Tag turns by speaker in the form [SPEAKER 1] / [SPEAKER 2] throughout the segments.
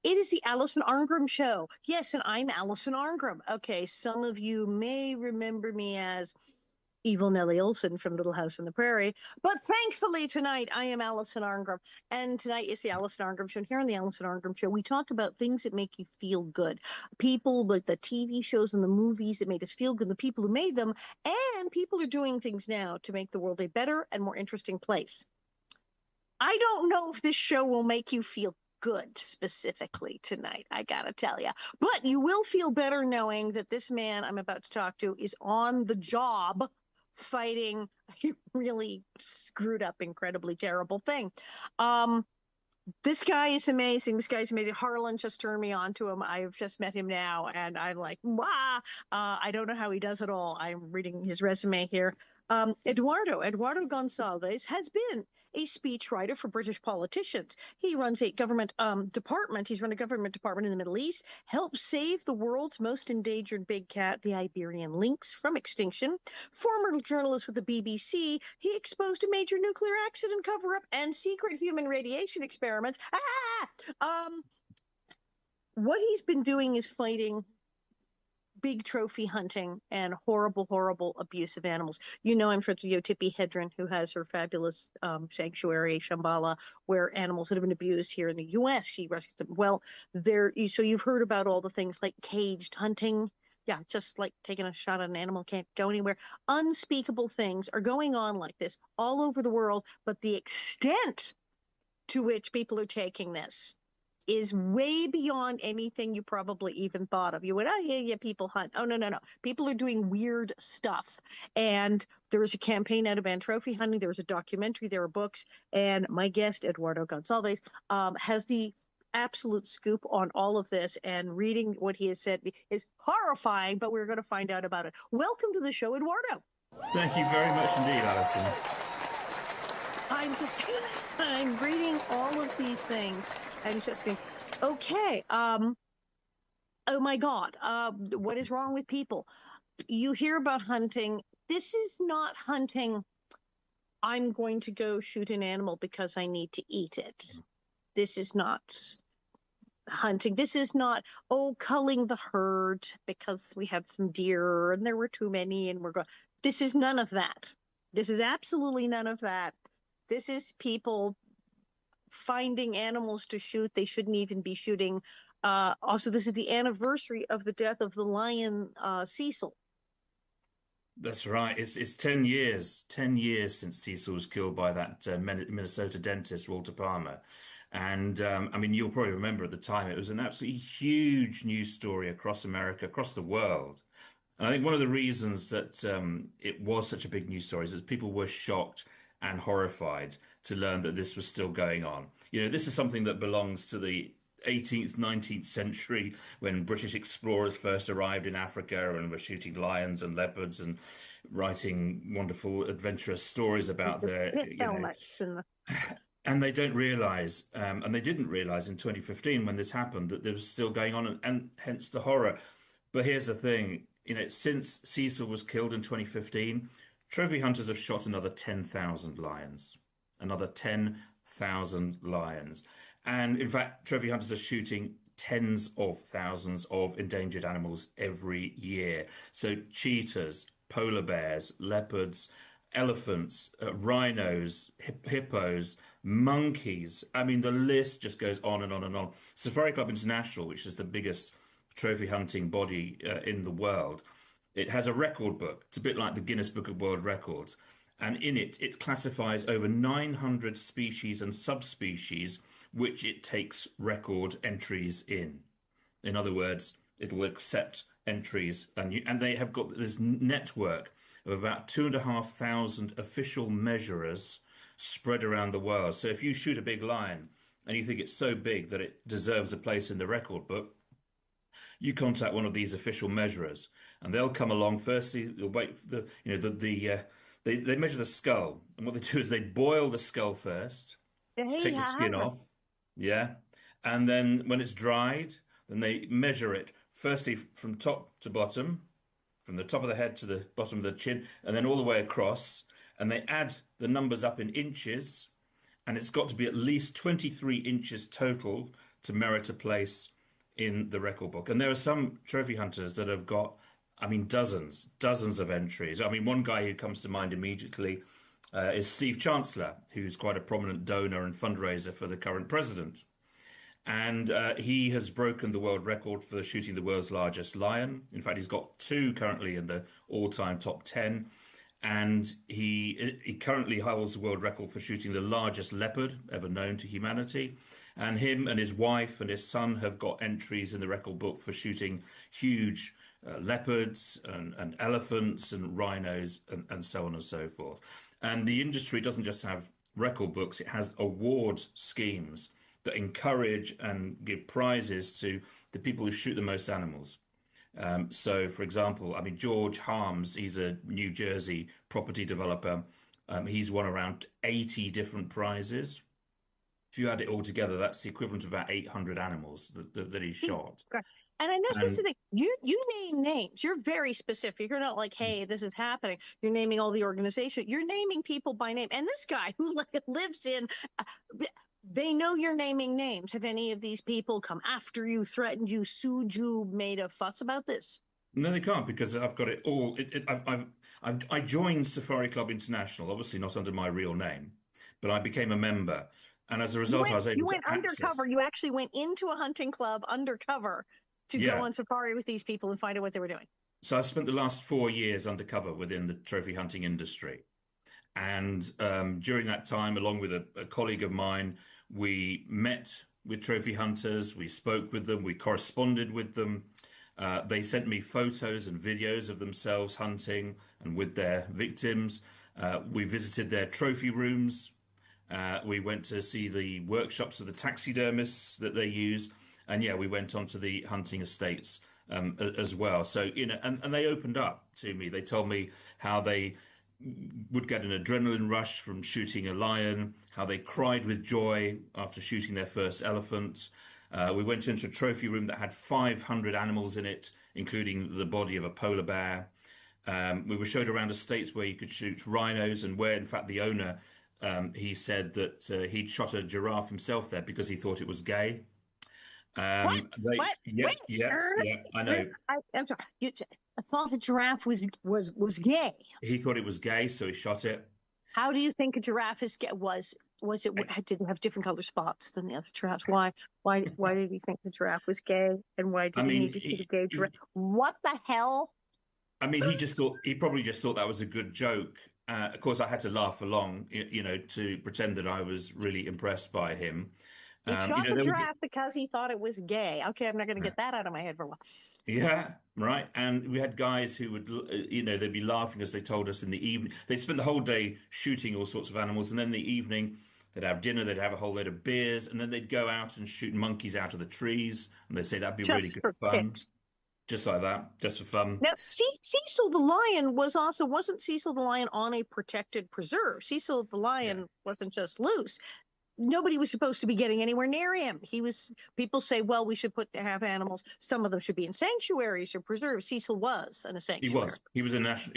[SPEAKER 1] It is the Alison Arngrim show. Yes, and I'm Alison Arngrim. Okay, some of you may remember me as evil Nellie Olson from Little House on the Prairie, but thankfully tonight I am Alison Arngrim, and tonight is the Alison Arngrim show. And here on the Alison Arngrim show, we talk about things that make you feel good. People like the TV shows and the movies that made us feel good, the people who made them, and people are doing things now to make the world a better and more interesting place. I don't know if this show will make you feel good specifically tonight, I gotta tell you. But you will feel better knowing that this man I'm about to talk to is on the job fighting a really screwed up, incredibly terrible thing. Um, this guy is amazing. This guy's amazing. Harlan just turned me on to him. I've just met him now, and I'm like, wow. I don't know how he does it all. I'm reading his resume here. Eduardo Gonçalves has been a speechwriter for British politicians. He runs a government department. He's run a government department in the Middle East, helped save the world's most endangered big cat, the Iberian lynx, from extinction. Former journalist with the BBC, he exposed a major nuclear accident cover-up and secret human radiation experiments. What he's been doing is fighting big trophy hunting and horrible, horrible abuse of animals. You know him for Yotipi Hedren, who has her fabulous sanctuary, Shambhala, where animals that have been abused here in the U.S., she rescues them. Well, so you've heard about all the things like caged hunting. Yeah, just like taking a shot at an animal can't go anywhere. Unspeakable things are going on like this all over the world, but the extent to which people are taking this is way beyond anything you probably even thought of. You went, oh, yeah, people hunt. Oh, no, no, no. People are doing weird stuff. And there was a campaign out of banned trophy hunting. There was a documentary. There were books. And my guest, Eduardo Gonçalves, has the absolute scoop on all of this. And reading what he has said is horrifying, but we're going to find out about it. Welcome to the show, Eduardo.
[SPEAKER 2] Thank you very much indeed, Alison.
[SPEAKER 1] I'm reading all of these things and just going, okay, oh my God, what is wrong with people? You hear about hunting. This is not hunting. I'm going to go shoot an animal because I need to eat it. This is not hunting. This is not, oh, culling the herd because we had some deer and there were too many and we're going. This is none of that. This is absolutely none of that. This is people finding animals to shoot they shouldn't even be shooting. Also, this is the anniversary of the death of the lion Cecil.
[SPEAKER 2] That's right. It's 10 years, 10 years since Cecil was killed by that Minnesota dentist, Walter Palmer. And I mean, you'll probably remember at the time, it was an absolutely huge news story across America, across the world. And I think one of the reasons that it was such a big news story is that people were shocked and horrified to learn that this was still going on. You know, this is something that belongs to the 18th, 19th century when British explorers first arrived in Africa and were shooting lions and leopards and writing wonderful adventurous stories about their,
[SPEAKER 1] helmets and
[SPEAKER 2] and they don't realize, and they didn't realize in 2015 when this happened that there was still going on, and hence the horror. But here's the thing, since Cecil was killed in 2015, trophy hunters have shot another 10,000 lions. Another 10,000 lions. And in fact, trophy hunters are shooting tens of thousands of endangered animals every year. So cheetahs, polar bears, leopards, elephants, rhinos, hippos, monkeys. I mean, the list just goes on and on and on. Safari Club International, which is the biggest trophy hunting body in the world, it has a record book. It's a bit like the Guinness Book of World Records. And in it, it classifies over 900 species and subspecies which it takes record entries in. In other words, it will accept entries. And they have got this network of about 2,500 official measurers spread around the world. So if you shoot a big lion and you think it's so big that it deserves a place in the record book, you contact one of these official measurers, and they'll come along. Firstly, they'll wait for they measure the skull, and what they do is they boil the skull first, take the skin off, yeah, and then when it's dried, then they measure it firstly from top to bottom, from the top of the head to the bottom of the chin, and then all the way across, and they add the numbers up in inches, and it's got to be at least 23 inches total to merit a place in the record book. And there are some trophy hunters that have got, I mean, dozens of entries. I mean, one guy who comes to mind immediately is Steve Chancellor, who's quite a prominent donor and fundraiser for the current president. And he has broken the world record for shooting the world's largest lion. In fact, he's got two currently in the all-time top 10. And he currently holds the world record for shooting the largest leopard ever known to humanity. And him and his wife and his son have got entries in the record book for shooting huge leopards and elephants and rhinos and so on and so forth. And the industry doesn't just have record books, it has award schemes that encourage and give prizes to the people who shoot the most animals. So, for example, I mean, George Harms, he's a New Jersey property developer. He's won around 80 different prizes. If you add it all together, that's the equivalent of about 800 animals that he shot.
[SPEAKER 1] And I know this is
[SPEAKER 2] And
[SPEAKER 1] the thing. You name names. You're very specific. You're not like, hey, this is happening. You're naming all the organization. You're naming people by name. And this guy who lives in, they know you're naming names. Have any of these people come after you, threatened you, sued you, made a fuss about this?
[SPEAKER 2] no, they can't because I've got it all. I joined Safari Club International, obviously not under my real name, but I became a member. And as a result, I was
[SPEAKER 1] You
[SPEAKER 2] able to
[SPEAKER 1] went
[SPEAKER 2] access.
[SPEAKER 1] undercover. You actually went into a hunting club undercover to go
[SPEAKER 2] Yeah.
[SPEAKER 1] on safari with these people and find out what they were doing.
[SPEAKER 2] So I've spent the last 4 years undercover within the trophy hunting industry. And during that time, along with a colleague of mine, we met with trophy hunters, we spoke with them, we corresponded with them. They sent me photos and videos of themselves hunting and with their victims. We visited their trophy rooms. We went to see the workshops of the taxidermists that they use. And yeah, we went on to the hunting estates as well. So, and they opened up to me. They told me how they would get an adrenaline rush from shooting a lion, how they cried with joy after shooting their first elephant. We went into a trophy room that had 500 animals in it, including the body of a polar bear. We were showed around estates where you could shoot rhinos, and where, in fact, the owner he said that he'd shot a giraffe himself there because he thought it was gay.
[SPEAKER 1] What? What?
[SPEAKER 2] Yeah,
[SPEAKER 1] Wait.
[SPEAKER 2] yeah, I know.
[SPEAKER 1] I'm sorry. I thought the giraffe was gay.
[SPEAKER 2] He thought it was gay, so he shot it.
[SPEAKER 1] How do you think a giraffe is gay? Was it did it have different color spots than the other giraffes? Why did he think the giraffe was gay? And why
[SPEAKER 2] I
[SPEAKER 1] did he
[SPEAKER 2] mean,
[SPEAKER 1] need to shoot a gay giraffe? What the hell?
[SPEAKER 2] he probably just thought that was a good joke. Of course, I had to laugh along, to pretend that I was really impressed by him.
[SPEAKER 1] He shot the
[SPEAKER 2] There was,
[SPEAKER 1] giraffe because he thought it was gay. Okay, I'm not going to get that out of my head for a while.
[SPEAKER 2] yeah, right. And we had guys who would, they'd be laughing as they told us in the evening. They'd spend the whole day shooting all sorts of animals, and then in the evening they'd have dinner, they'd have a whole load of beers, and then they'd go out and shoot monkeys out of the trees, and they'd say that'd be really
[SPEAKER 1] Just
[SPEAKER 2] good
[SPEAKER 1] for
[SPEAKER 2] fun,
[SPEAKER 1] kicks.
[SPEAKER 2] just like that, just for fun.
[SPEAKER 1] Now, Cecil the lion wasn't Cecil the lion on a protected preserve. Cecil the
[SPEAKER 2] Yeah.
[SPEAKER 1] lion wasn't just loose. Nobody was supposed to be getting anywhere near him. People say, well, we should have animals. Some of them should be in sanctuaries or preserves. Cecil was in a
[SPEAKER 2] He
[SPEAKER 1] sanctuary.
[SPEAKER 2] was. He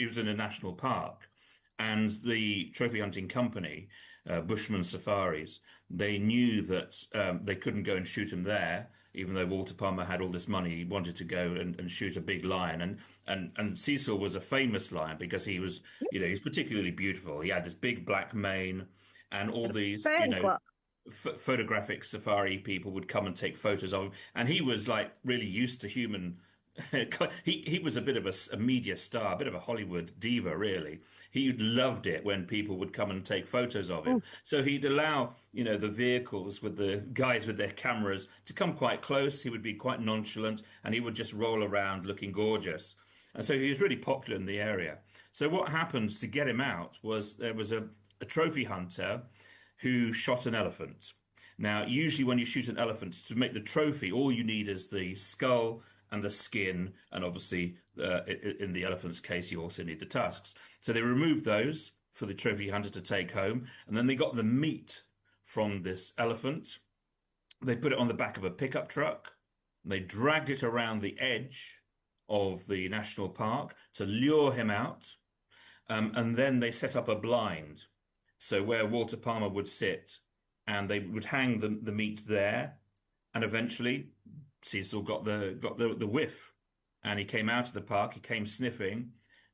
[SPEAKER 2] was in a national park, and the trophy hunting company, Bushman Safaris, they knew that they couldn't go and shoot him there, even though Walter Palmer had all this money. He wanted to go and shoot a big lion, and Cecil was a famous lion because he was, he's particularly beautiful. He had this big black mane, and all these,
[SPEAKER 1] Fan club.
[SPEAKER 2] photographic safari people would come and take photos of him, and he was like really used to human. He was a bit of a media star, a bit of a Hollywood diva, really. He loved it when people would come and take photos of him. So he'd allow, the vehicles with the guys with their cameras to come quite close. He would be quite nonchalant, and he would just roll around looking gorgeous. And so he was really popular in the area. So what happened to get him out was there was a trophy hunter who shot an elephant. Now, usually when you shoot an elephant, to make the trophy, all you need is the skull and the skin, and obviously, in the elephant's case, you also need the tusks. So they removed those for the trophy hunter to take home, and then they got the meat from this elephant. They put it on the back of a pickup truck. They dragged it around the edge of the national park to lure him out, and then they set up a blind. So where Walter Palmer would sit, and they would hang the meat there, And eventually, Cecil got the whiff, and he came out of the park. He came sniffing,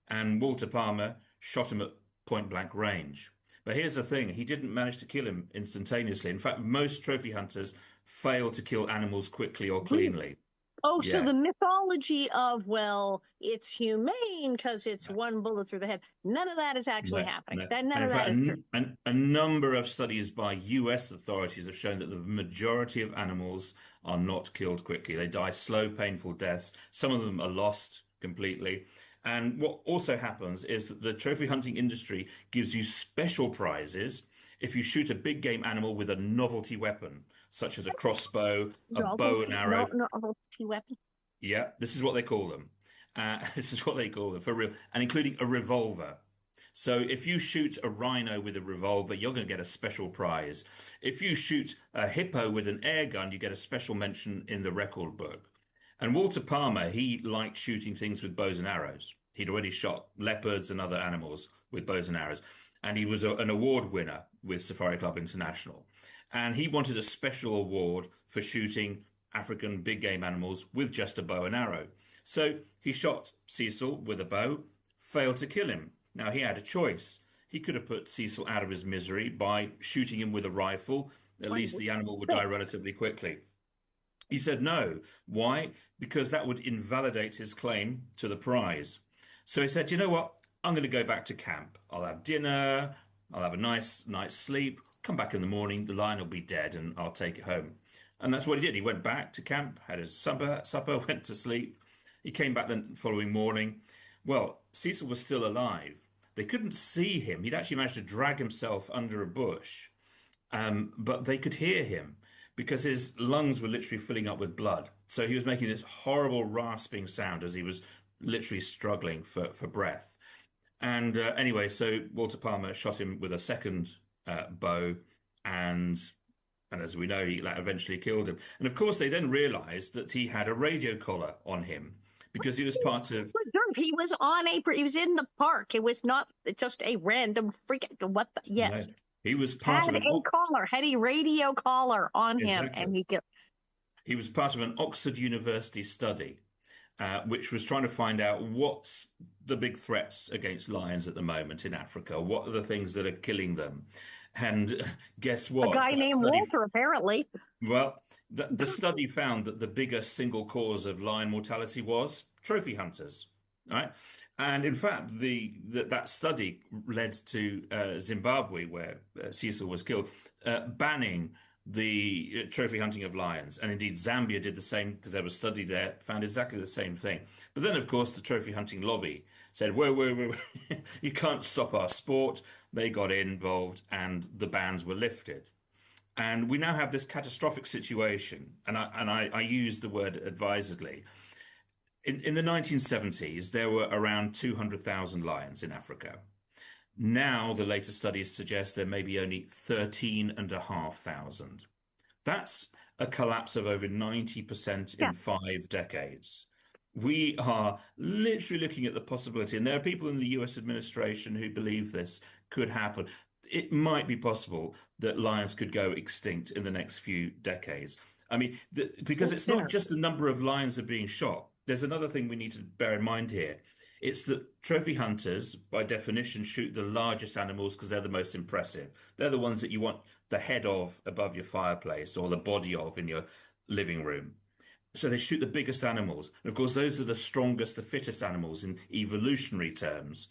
[SPEAKER 2] and Walter Palmer shot him at point blank range. But here's the thing: he didn't manage to kill him instantaneously. In fact, most trophy hunters fail to kill animals quickly or cleanly.
[SPEAKER 1] Oh, so
[SPEAKER 2] Yeah.
[SPEAKER 1] the mythology of, well, it's humane because it's
[SPEAKER 2] No,
[SPEAKER 1] one bullet through the head, none of that is actually
[SPEAKER 2] no,
[SPEAKER 1] happening.
[SPEAKER 2] no.
[SPEAKER 1] None
[SPEAKER 2] And in
[SPEAKER 1] of that
[SPEAKER 2] fact,
[SPEAKER 1] is true.
[SPEAKER 2] a number of studies by US authorities have shown that the majority of animals are not killed quickly. They die slow, painful deaths. Some of them are lost completely. And what also happens is that the trophy hunting industry gives you special prizes if you shoot a big game animal with a novelty weapon, such as a crossbow, a bow and
[SPEAKER 1] Novelty, no,
[SPEAKER 2] arrow.
[SPEAKER 1] novelty weapon.
[SPEAKER 2] Yeah, this is what they call them. This is what they call them for real, and including a revolver. So if you shoot a rhino with a revolver, you're going to get a special prize. If you shoot a hippo with an air gun, you get a special mention in the record book. And Walter Palmer, he liked shooting things with bows and arrows. He'd already shot leopards and other animals with bows and arrows. And he was an award winner with Safari Club International. And he wanted a special award for shooting African big game animals with just a bow and arrow. So he shot Cecil with a bow, failed to kill him. Now he had a choice. He could have put Cecil out of his misery by shooting him with a rifle. At least the animal would die relatively quickly. He said no. Why? Because that would invalidate his claim to the prize. So he said, you know what? I'm going to go back to camp. I'll have dinner. I'll have a nice night's sleep. Come back in the morning. The lion will be dead and I'll take it home. And that's what he did. He went back to camp, had his supper, went to sleep. He came back the following morning. Well, Cecil was still alive. They couldn't see him. He'd actually managed to drag himself under a bush, but they could hear him because his lungs were literally filling up with blood. So he was making this horrible rasping sound as he was literally struggling for breath. And anyway, so Walter Palmer shot him with a second bow, and and as we know, he eventually killed him. And of course, they then realized that he had a radio collar on him because he was part of.
[SPEAKER 1] He was on a. He was in the park. It was not just a random freak. What?
[SPEAKER 2] No,
[SPEAKER 1] Yes,
[SPEAKER 2] he was part
[SPEAKER 1] had
[SPEAKER 2] of an.
[SPEAKER 1] a collar, had a radio collar on him,
[SPEAKER 2] Exactly.
[SPEAKER 1] and he killed.
[SPEAKER 2] He was part of an Oxford University study, which was trying to find out what's the big threats against lions at the moment in Africa. What are the things that are killing them? And guess
[SPEAKER 1] A
[SPEAKER 2] what?
[SPEAKER 1] guy
[SPEAKER 2] That
[SPEAKER 1] named
[SPEAKER 2] study,
[SPEAKER 1] Walter, apparently.
[SPEAKER 2] well, the study found that the biggest single cause of lion mortality was trophy hunters, right? And in fact, that study led to Zimbabwe, where Cecil was killed, banning the trophy hunting of lions. And indeed, Zambia did the same because there was a study there, found exactly the same thing. But then, of course, the trophy hunting lobby said, whoa, whoa, whoa, you can't stop our sport. They got involved and the bans were lifted. And we now have this catastrophic situation, and I use the word advisedly. In the 1970s, there were around 200,000 lions in Africa. Now, the latest studies suggest there may be only 13,500. That's a collapse of over 90%
[SPEAKER 1] Yeah,
[SPEAKER 2] in 5 decades. We are literally looking at the possibility, and there are people in the US administration who believe this could happen. It might be possible that lions could go extinct in the next few decades. I mean, because it's not
[SPEAKER 1] sooner.
[SPEAKER 2] just the number of lions that are being shot. There's another thing we need to bear in mind here. It's that trophy hunters, by definition, shoot the largest animals because they're the most impressive. They're the ones that you want the head of above your fireplace or the body of in your living room. So they shoot the biggest animals. And of course, those are the strongest, the fittest animals in evolutionary terms.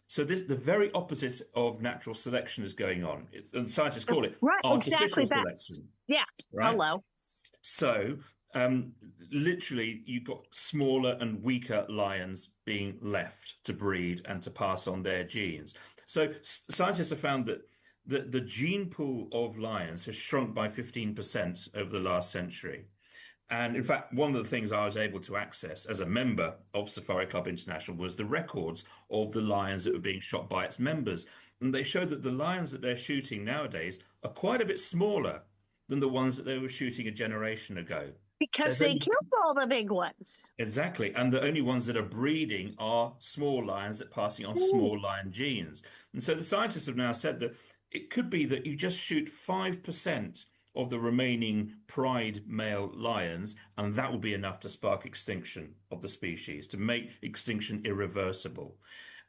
[SPEAKER 2] So this the very opposite of natural selection is going on. And scientists call it
[SPEAKER 1] Right, exactly.
[SPEAKER 2] artificial
[SPEAKER 1] That's
[SPEAKER 2] selection,
[SPEAKER 1] yeah.
[SPEAKER 2] right?
[SPEAKER 1] Hello.
[SPEAKER 2] So literally, you've got smaller and weaker lions being left to breed and to pass on their genes. So scientists have found that the gene pool of lions has shrunk by 15% over the last century. And in fact, one of the things I was able to access as a member of Safari Club International was the records of the lions that were being shot by its members. And they showed that the lions that they're shooting nowadays are quite a bit smaller than the ones that they were shooting a generation ago.
[SPEAKER 1] Because
[SPEAKER 2] There's
[SPEAKER 1] they
[SPEAKER 2] only
[SPEAKER 1] killed all the big ones.
[SPEAKER 2] Exactly. And the only ones that are breeding are small lions that are passing on
[SPEAKER 1] Ooh.
[SPEAKER 2] small lion genes. And so the scientists have now said that it could be that you just shoot 5% of the remaining pride male lions, and that will be enough to spark extinction of the species, to make extinction irreversible.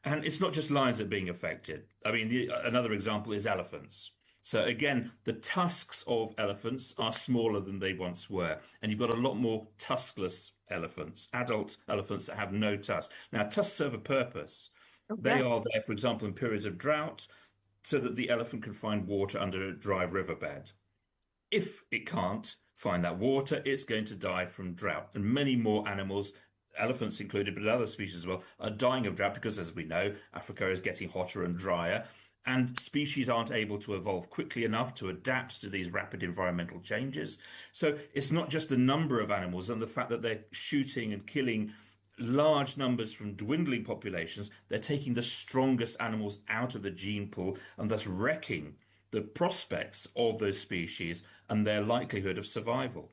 [SPEAKER 2] And it's not just lions that are being affected. I mean, another example is elephants. So again, the tusks of elephants are smaller than they once were, and you've got a lot more tuskless elephants, adult elephants that have no tusks. Now, tusks serve a purpose.
[SPEAKER 1] Oh,
[SPEAKER 2] They
[SPEAKER 1] yeah.
[SPEAKER 2] are there, for example, in periods of drought, so that the elephant can find water under a dry riverbed. If it can't find that water, it's going to die from drought. And many more animals, elephants included, but other species as well, are dying of drought because, as we know, Africa is getting hotter and drier. And species aren't able to evolve quickly enough to adapt to these rapid environmental changes. So it's not just the number of animals and the fact that they're shooting and killing large numbers from dwindling populations. They're taking the strongest animals out of the gene pool and thus wrecking the prospects of those species and their likelihood of survival.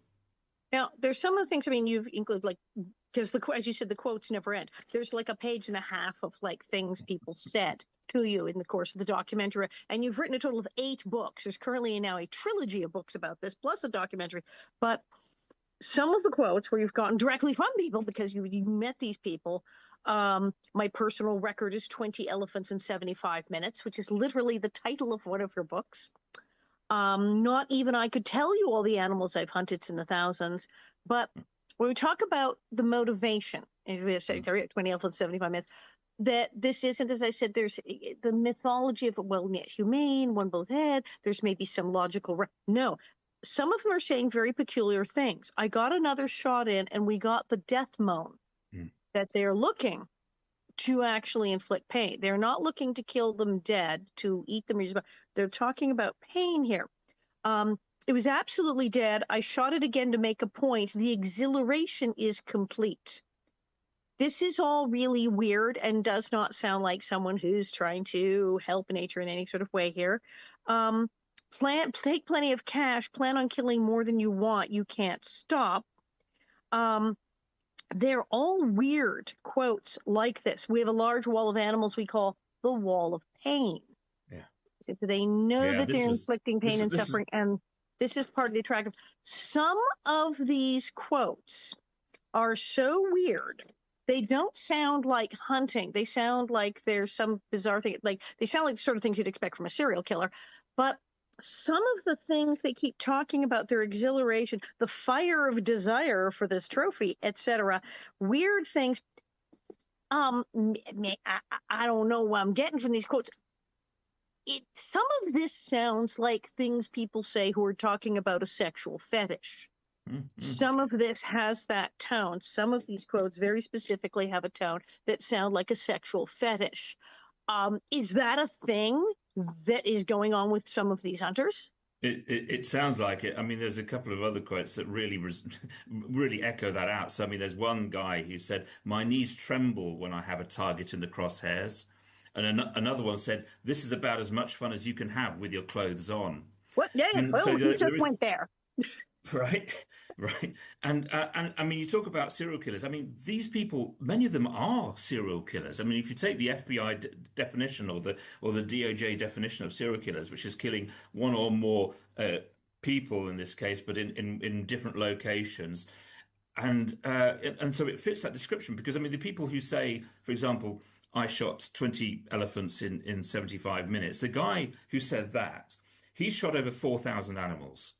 [SPEAKER 1] Now, there's some of the things, I mean, you've included like, because as you said, the quotes never end. There's like a page and a half of like things people said to you in the course of the documentary. And you've written a total of 8 books. There's currently now a trilogy of books about this, plus a documentary. But some of the quotes where you've gotten directly from people because you met these people. My personal record is 20 elephants in 75 minutes, which is literally the title of one of your books. Not even I could tell you all the animals I've hunted. It's in the thousands. But when we talk about the motivation, and we have said 20 elephants, 75 minutes, that this isn't, as I said, there's the mythology of, well, humane, one both head, there's maybe some logical. No, some of them are saying very peculiar things. I got another shot in, and we got the death moan that they're looking to actually inflict pain. They're not looking to kill them dead, to eat them. They're talking about pain here. It was absolutely dead. I shot it again to make a point. The exhilaration is complete. This is all really weird and does not sound like someone who's trying to help nature in any sort of way here. Take plenty of cash, plan on killing more than you want. You can't stop. They're all weird quotes like this. We have a large wall of animals we call the wall of pain.
[SPEAKER 2] Yeah.
[SPEAKER 1] So they know
[SPEAKER 2] Yeah,
[SPEAKER 1] that they're inflicting pain and
[SPEAKER 2] this is
[SPEAKER 1] suffering, and this is part of the attractive. Some of these quotes are so weird. They don't sound like hunting. They sound like there's some bizarre thing. Like they sound like the sort of things you'd expect from a serial killer. But some of the things they keep talking about, their exhilaration, the fire of desire for this trophy, etc., weird things. I don't know what I'm getting from these quotes. Some of this sounds like things people say who are talking about a sexual fetish. Some of this has that tone. Some of these quotes very specifically have a tone that sound like a sexual fetish. Is that a thing that is going on with some of these hunters?
[SPEAKER 2] It sounds like it. I mean, there's a couple of other quotes that really echo that out. So, I mean, there's one guy who said, "My knees tremble when I have a target in the crosshairs," and another one said, "This is about as much fun as you can have with your clothes on."
[SPEAKER 1] What? Yeah,
[SPEAKER 2] And
[SPEAKER 1] well,
[SPEAKER 2] so
[SPEAKER 1] he just
[SPEAKER 2] there is.
[SPEAKER 1] went there.
[SPEAKER 2] Right, right, and I mean, you talk about serial killers. I mean, these people, many of them are serial killers. I mean, if you take the FBI definition or the DOJ definition of serial killers, which is killing one or more people in this case, but in different locations, and so it fits that description because I mean, the people who say, for example, I shot 20 elephants in 75 minutes. The guy who said that, he shot over 4,000 animals,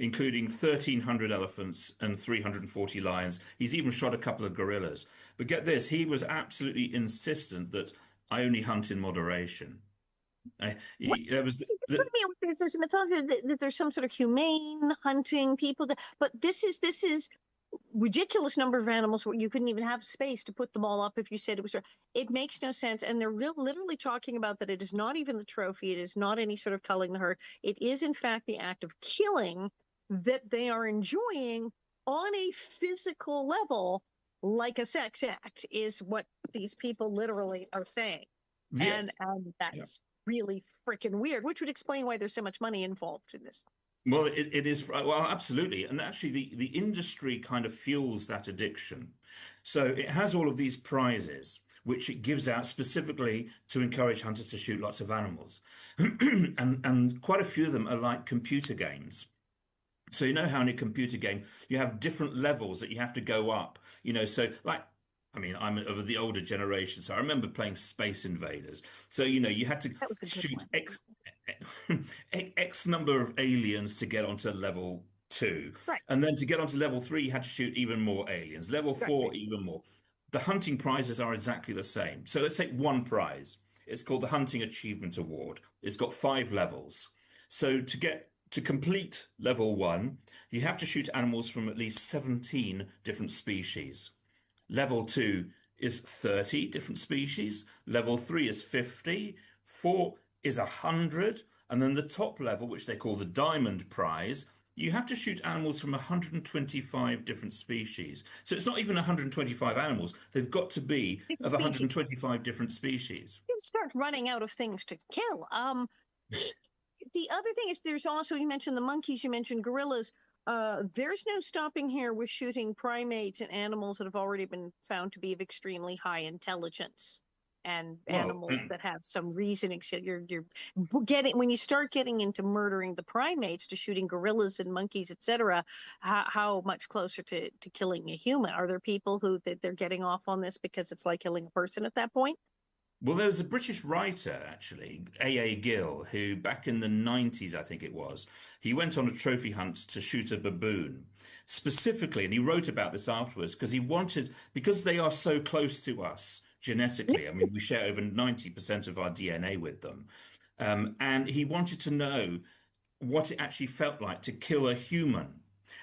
[SPEAKER 2] including 1,300 elephants and 340 lions. He's even shot a couple of gorillas. But get this, he was absolutely insistent that I only hunt in moderation.
[SPEAKER 1] What?
[SPEAKER 2] There was
[SPEAKER 1] There's a mythology that there's some sort of humane hunting people, but this is ridiculous number of animals where you couldn't even have space to put them all up if you said it was. It makes no sense, and they're literally talking about that it is not even the trophy. It is not any sort of culling the herd. It is in fact the act of killing that they are enjoying on a physical level, like a sex act, is what these people literally are saying.
[SPEAKER 2] yeah,
[SPEAKER 1] And
[SPEAKER 2] yeah.
[SPEAKER 1] that's really freaking weird, which would explain why there's so much money involved in this.
[SPEAKER 2] Well, it is, well, absolutely. And actually, the industry kind of fuels that addiction. So it has all of these prizes, which it gives out specifically to encourage hunters to shoot lots of animals. And quite a few of them are like computer games. So you know how in a computer game you have different levels that you have to go up. So like I mean, I'm of the older generation, so I remember playing Space Invaders. So you had to
[SPEAKER 1] That was a good
[SPEAKER 2] shoot
[SPEAKER 1] one.
[SPEAKER 2] X number of aliens to get onto level two,
[SPEAKER 1] Right,
[SPEAKER 2] and then to get onto level three, you had to shoot even more aliens. Level
[SPEAKER 1] right,
[SPEAKER 2] four,
[SPEAKER 1] right.
[SPEAKER 2] even more. The hunting prizes are exactly the same. So let's take one prize. It's called the Hunting Achievement Award. It's got 5 levels. So to complete level one, you have to shoot animals from at least 17 different species. Level two is 30 different species. Level three is 50. Four is 100. And then the top level, which they call the Diamond Prize, you have to shoot animals from 125 different species. So it's not even 125 animals. They've got to be
[SPEAKER 1] Different
[SPEAKER 2] of
[SPEAKER 1] species.
[SPEAKER 2] 125 different species.
[SPEAKER 1] You start running out of things to kill. The other thing is there's also, you mentioned the monkeys, you mentioned gorillas. There's no stopping here with shooting primates and animals that have already been found to be of extremely high intelligence and
[SPEAKER 2] Well,
[SPEAKER 1] animals that have some reasoning. So you're getting, when you start getting into murdering the primates to shooting gorillas and monkeys, etc., how much closer to killing a human? Are there people who that they're getting off on this because it's like killing a person at that point?
[SPEAKER 2] Well, there was a British writer, actually, A. Gill, who back in the 90s, I think it was, he went on a trophy hunt to shoot a baboon specifically, and he wrote about this afterwards because he wanted, because they are so close to us genetically. I mean, we share over 90% of our DNA with them. And he wanted to know what it actually felt like to kill a human.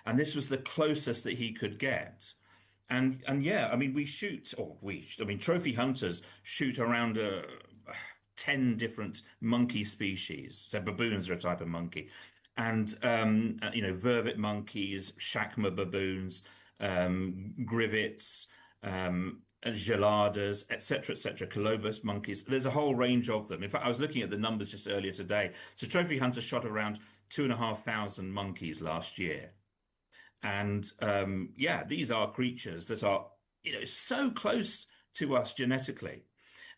[SPEAKER 2] And this was the closest that he could get. And yeah, I mean, I mean, trophy hunters shoot around 10 different monkey species. So baboons are a type of monkey. And, vervet monkeys, shakma baboons, grivets, geladas, etc., colobus monkeys. There's a whole range of them. In fact, I was looking at the numbers just earlier today. So trophy hunters shot around 2,500 monkeys last year. And yeah, these are creatures that are, so close to us genetically.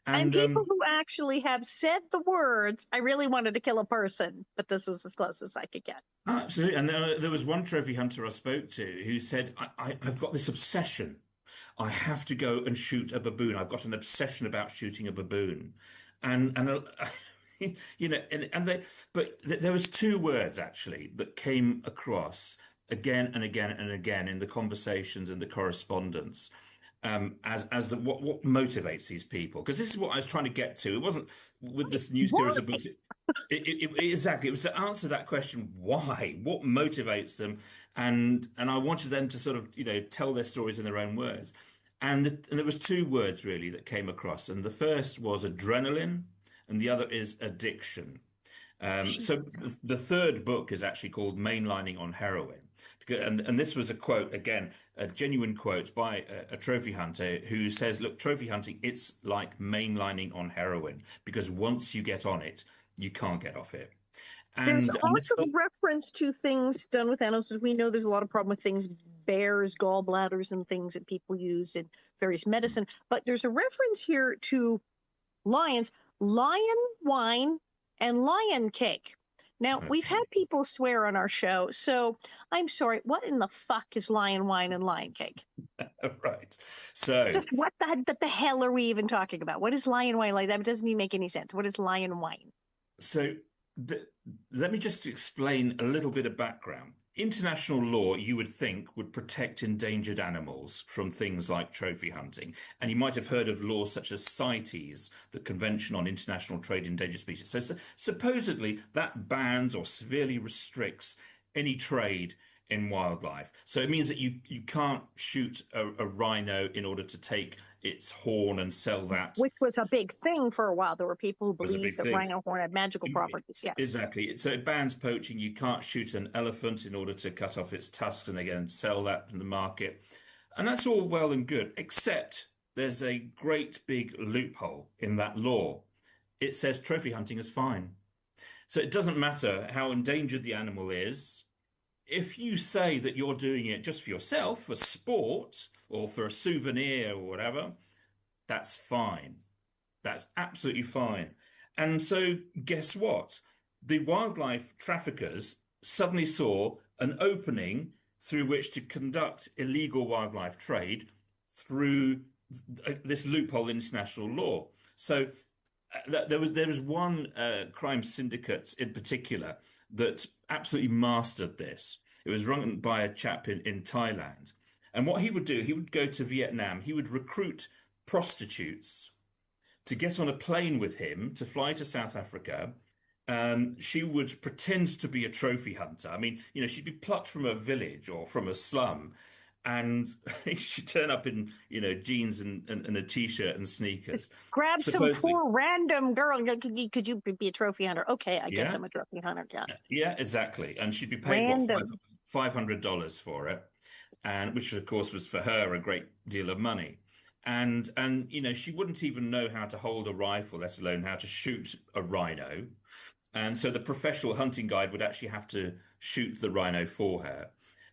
[SPEAKER 1] And
[SPEAKER 2] And
[SPEAKER 1] people who actually have said the words, I really wanted to kill a person, but this was as close as I could get.
[SPEAKER 2] absolutely. And there was one trophy hunter I spoke to who said, I've got this obsession. I have to go and shoot a baboon. I've got an obsession about shooting a baboon. And there was 2 words actually that came across again and again and again in the conversations and the correspondence, as what motivates these people. Because this is what I was trying to get to. It wasn't with this new series of
[SPEAKER 1] Why?
[SPEAKER 2] books. Exactly. It was to answer that question, why? What motivates them? And I wanted them to sort of, tell their stories in their own words. And there was 2 words really that came across. And the first was adrenaline, and the other is addiction. So the third book is actually called Mainlining on Heroin. And this was a quote, again, a genuine quote by a trophy hunter who says, look, trophy hunting, it's like mainlining on heroin, because once you get on it, you can't get off it.
[SPEAKER 1] There's
[SPEAKER 2] And this,
[SPEAKER 1] also reference to things done with animals. We know there's a lot of problem with things, bears, gallbladders, and things that people use in various medicine. But there's a reference here to lions, lion wine, and lion cake. Now, we've had people swear on our show, so I'm sorry, what in the fuck is lion wine and lion cake?
[SPEAKER 2] right. So
[SPEAKER 1] Just what the hell are we even talking about? What is lion wine like? That doesn't even make any sense. What is lion wine?
[SPEAKER 2] So th let me just explain a little bit of background. International law, you would think, would protect endangered animals from things like trophy hunting. And you might have heard of laws such as CITES, the Convention on International Trade in Endangered Species. So supposedly that bans or severely restricts any trade in wildlife. So it means that you can't shoot a rhino in order to take its horn and sell that.
[SPEAKER 1] Which was a big thing for a while. There were people who
[SPEAKER 2] Was a
[SPEAKER 1] believed
[SPEAKER 2] big
[SPEAKER 1] that
[SPEAKER 2] thing.
[SPEAKER 1] rhino horn had magical properties. Yes.
[SPEAKER 2] Exactly. So it bans poaching. You can't shoot an elephant in order to cut off its tusks and again sell that in the market. And that's all well and good, except there's a great big loophole in that law. It says trophy hunting is fine. So it doesn't matter how endangered the animal is. If you say that you're doing it just for yourself, for sport, or for a souvenir or whatever, that's fine. That's absolutely fine. And so, guess what? The wildlife traffickers suddenly saw an opening through which to conduct illegal wildlife trade through this loophole in international law. So there was one crime syndicate in particular that absolutely mastered this. It was run by a chap in Thailand. And what he would do, he would go to Vietnam, he would recruit prostitutes to get on a plane with him to fly to South Africa. She would pretend to be a trophy hunter. I mean, she'd be plucked from a village or from a slum, and she'd turn up in, jeans and a t-shirt and sneakers.
[SPEAKER 1] Grab some
[SPEAKER 2] Supposedly,
[SPEAKER 1] poor random girl. Could you be a trophy hunter? Okay, I guess
[SPEAKER 2] yeah,
[SPEAKER 1] I'm a trophy hunter. Yeah.
[SPEAKER 2] yeah, exactly. And she'd be paid what
[SPEAKER 1] Random.
[SPEAKER 2] $500 for it, and which of course was for her a great deal of money. And she wouldn't even know how to hold a rifle, let alone how to shoot a rhino. And so the professional hunting guide would actually have to shoot the rhino for her.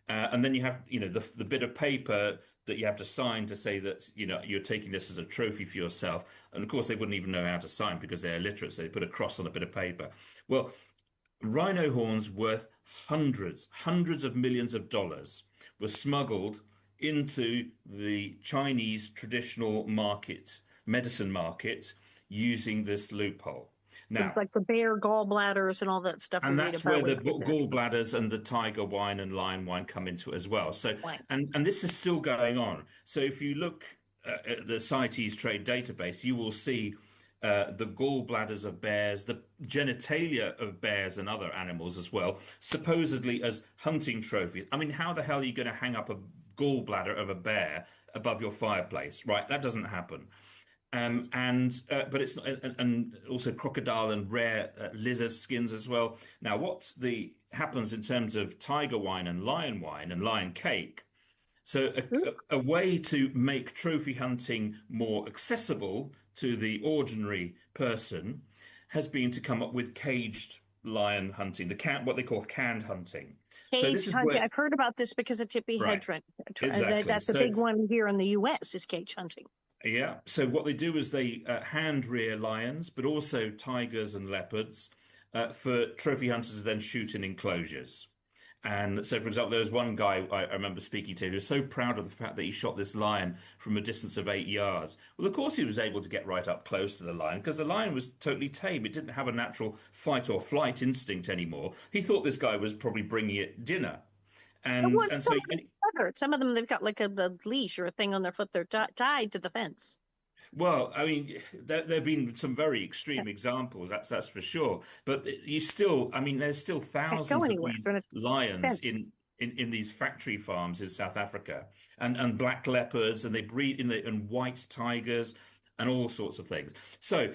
[SPEAKER 2] And then you have, the bit of paper that you have to sign to say that, you're taking this as a trophy for yourself. And of course, they wouldn't even know how to sign because they're illiterate. So they put a cross on a bit of paper. Well, rhino horns worth hundreds of millions of dollars were smuggled into the Chinese traditional market, medicine market, using this loophole. Now,
[SPEAKER 1] Like the bear gallbladders and all that stuff we
[SPEAKER 2] and
[SPEAKER 1] read
[SPEAKER 2] that's where
[SPEAKER 1] about
[SPEAKER 2] the
[SPEAKER 1] with bears.
[SPEAKER 2] gallbladders and the tiger wine and lion wine come into it as well. So,
[SPEAKER 1] Right.
[SPEAKER 2] and this is still going on. So if you look at the CITES trade database, you will see the gallbladders of bears, the genitalia of bears and other animals as well, supposedly as hunting trophies. I mean, how the hell are you going to hang up a gallbladder of a bear above your fireplace? Right, that doesn't happen. But it's not, and also crocodile and rare lizard skins as well. Now, what the happens in terms of tiger wine and lion cake? So a way to make trophy hunting more accessible to the ordinary person has been to come up with caged lion hunting, what they call canned hunting. So this
[SPEAKER 1] Cage
[SPEAKER 2] is
[SPEAKER 1] hunting.
[SPEAKER 2] where
[SPEAKER 1] I've heard about this because of Tippy
[SPEAKER 2] right,
[SPEAKER 1] Hedren.
[SPEAKER 2] exactly.
[SPEAKER 1] That's a
[SPEAKER 2] So
[SPEAKER 1] big one here in the U.S. is cage hunting.
[SPEAKER 2] yeah. So what they do is they hand rear lions, but also tigers and leopards for trophy hunters to then shoot in enclosures. And so, for example, there was one guy I remember speaking to who was so proud of the fact that he shot this lion from a distance of 8 yards. Well, of course, he was able to get right up close to the lion because the lion was totally tame. It didn't have a natural fight or flight instinct anymore. He thought this guy was probably bringing it dinner. And
[SPEAKER 1] Well,
[SPEAKER 2] and
[SPEAKER 1] some
[SPEAKER 2] so
[SPEAKER 1] of them, some of them they've got like the leash or a thing on their foot. They're tied to the fence.
[SPEAKER 2] well, I mean, there have been some very extreme examples, that's for sure. But you still, I mean, there's still
[SPEAKER 1] Can't go
[SPEAKER 2] thousands of
[SPEAKER 1] anywhere.
[SPEAKER 2] these
[SPEAKER 1] They're in a
[SPEAKER 2] lions
[SPEAKER 1] fence.
[SPEAKER 2] in these factory farms in South Africa, and black leopards, and they breed and white tigers, and all sorts of things. So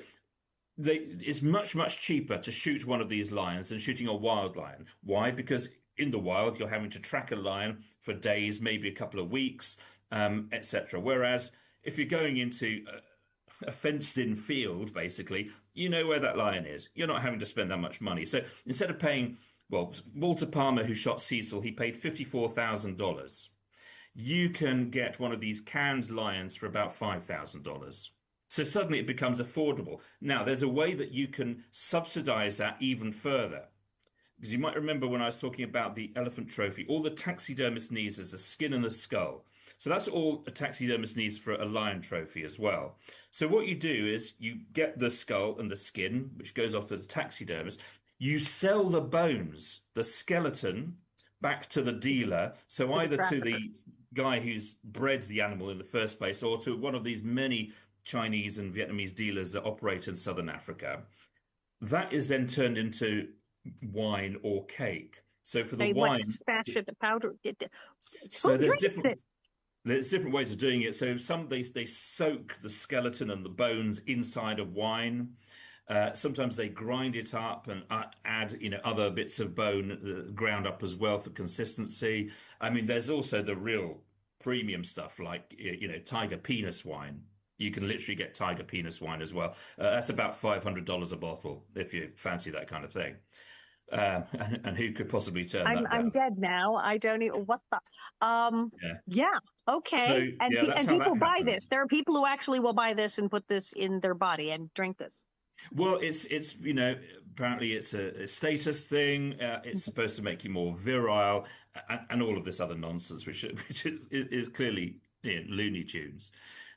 [SPEAKER 2] it's much cheaper to shoot one of these lions than shooting a wild lion. Why? Because in the wild, you're having to track a lion for days, maybe a couple of weeks, etc. Whereas if you're going into a fenced-in field, basically, you know where that lion is. You're not having to spend that much money. So instead of paying, well, Walter Palmer, who shot Cecil, he paid $54,000. You can get one of these canned lions for about $5,000. So suddenly it becomes affordable. Now, there's a way that you can subsidize that even further. Because you might remember when I was talking about the elephant trophy, all the taxidermist needs is a skin and a skull. So that's all a taxidermist needs for a lion trophy as well. So what you do is you get the skull and the skin, which goes off to the taxidermist. You sell the bones, the skeleton, back to the dealer. So
[SPEAKER 1] To the
[SPEAKER 2] either to
[SPEAKER 1] traffickers.
[SPEAKER 2] the guy who's bred the animal in the first place, or to one of these many Chinese and Vietnamese dealers that operate in southern Africa. That is then turned into wine or cake. So for the
[SPEAKER 1] They what
[SPEAKER 2] wine,
[SPEAKER 1] stash it, the powder.
[SPEAKER 2] so
[SPEAKER 1] Who drinks this?
[SPEAKER 2] there's different ways of doing it. So some they soak the skeleton and the bones inside of wine. Sometimes they grind it up and add, other bits of bone ground up as well for consistency. I mean, there's also the real premium stuff like, tiger penis wine. You can literally get tiger penis wine as well. That's about $500 a bottle if you fancy that kind of thing. And who could possibly turn that
[SPEAKER 1] I'm
[SPEAKER 2] down?
[SPEAKER 1] dead now. I don't even what the
[SPEAKER 2] Yeah.
[SPEAKER 1] yeah,
[SPEAKER 2] So
[SPEAKER 1] okay. And
[SPEAKER 2] yeah, that's
[SPEAKER 1] and
[SPEAKER 2] how
[SPEAKER 1] people
[SPEAKER 2] that
[SPEAKER 1] buy
[SPEAKER 2] happens.
[SPEAKER 1] this. There are people who actually will buy this and put this in their body and drink this.
[SPEAKER 2] Well, it's apparently it's a status thing. It's supposed to make you more virile, and all of this other nonsense, which is clearly Looney Tunes.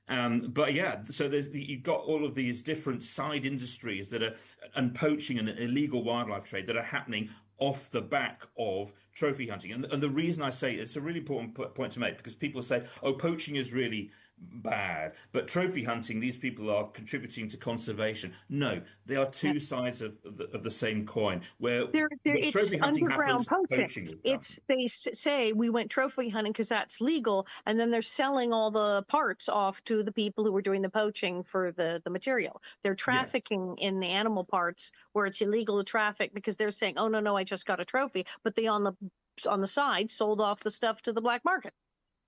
[SPEAKER 2] But yeah, so you've got all of these different side industries that are, and poaching and illegal wildlife trade that are happening off the back of trophy hunting. And the reason I say it's a really important point to make, because people say, oh, poaching is really bad, but trophy hunting, these people are contributing to conservation. No, they are two sides of the same coin. Where
[SPEAKER 1] it's
[SPEAKER 2] trophy hunting
[SPEAKER 1] underground
[SPEAKER 2] happens,
[SPEAKER 1] poaching.
[SPEAKER 2] poaching is done.
[SPEAKER 1] It's say we went trophy hunting because that's legal, and then they're selling all the parts off to the people who were doing the poaching for the material. They're
[SPEAKER 2] Yeah.
[SPEAKER 1] trafficking in the animal parts where it's illegal to traffic because they're saying, "Oh no, I just got a trophy," but they on the side sold off the stuff to the black market.